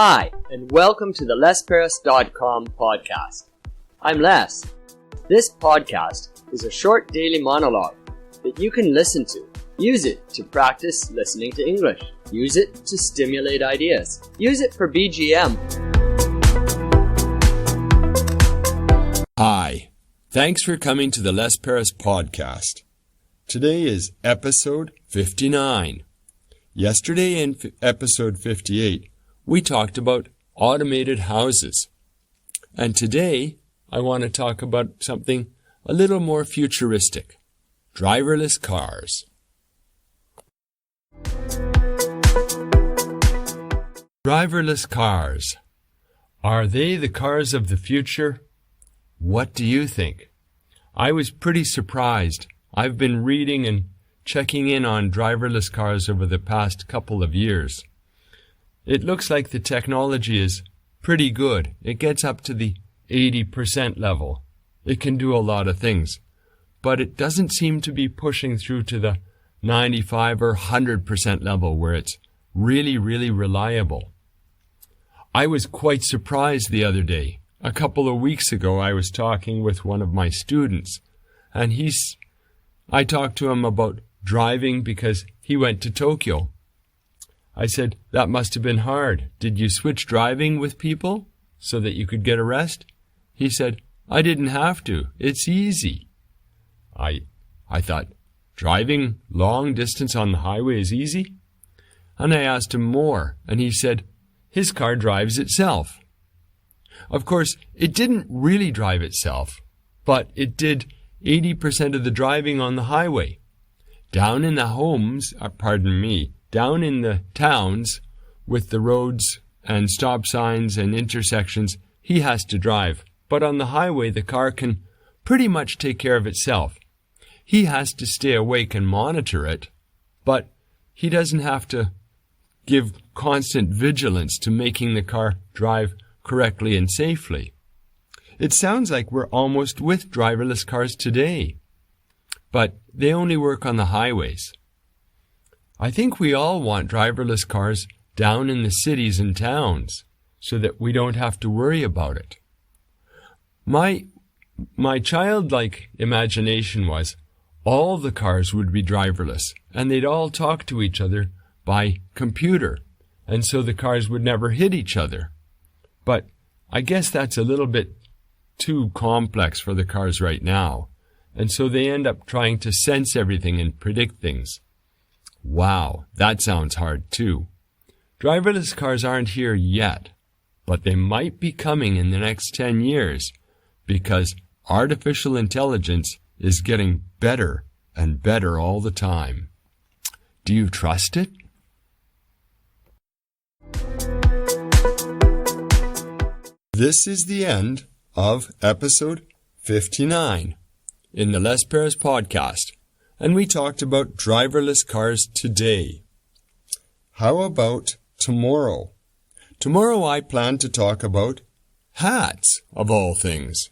Hi, and welcome to the LesParis.com podcast. I'm Les. This podcast is a short daily monologue that you can listen to. Use it to practice listening to English. Use it to stimulate ideas. Use it for BGM. Hi, thanks for coming to the Les Paris podcast. Today is episode 59. Yesterday in episode 58, we talked about automated houses. And today, I want to talk about something a little more futuristic. Driverless cars. Driverless cars. Are they the cars of the future? What do you think? I was pretty surprised. I've been reading and checking in on driverless cars over the past couple of years. It looks like the technology is pretty good. It gets up to the 80% level. It can do a lot of things. But it doesn't seem to be pushing through to the 95 or 100% level where it's really, really reliable. I was quite surprised the other day. A couple of weeks ago, I was talking with one of my students, and I talked to him about driving because he went to Tokyo. I said, that must have been hard. Did you switch driving with people so that you could get a rest? He said, I didn't have to. It's easy. I thought, driving long distance on the highway is easy? And I asked him more, and he said, his car drives itself. Of course, it didn't really drive itself, but it did 80% of the driving on the highway. Down in the down in the towns with the roads and stop signs and intersections, he has to drive. But on the highway, the car can pretty much take care of itself. He has to stay awake and monitor it, but he doesn't have to give constant vigilance to making the car drive correctly and safely. It sounds like we're almost with driverless cars today, but they only work on the highways. I think we all want driverless cars down in the cities and towns so that we don't have to worry about it. My childlike imagination was all the cars would be driverless and they'd all talk to each other by computer, and so the cars would never hit each other. But I guess that's a little bit too complex for the cars right now, and so they end up trying to sense everything and predict things. Wow, that sounds hard too. Driverless cars aren't here yet, but they might be coming in the next 10 years because artificial intelligence is getting better and better all the time. Do you trust it? This is the end of episode 59 in the Les Paris podcast, and we talked about driverless cars today. How about tomorrow? Tomorrow I plan to talk about hats, of all things.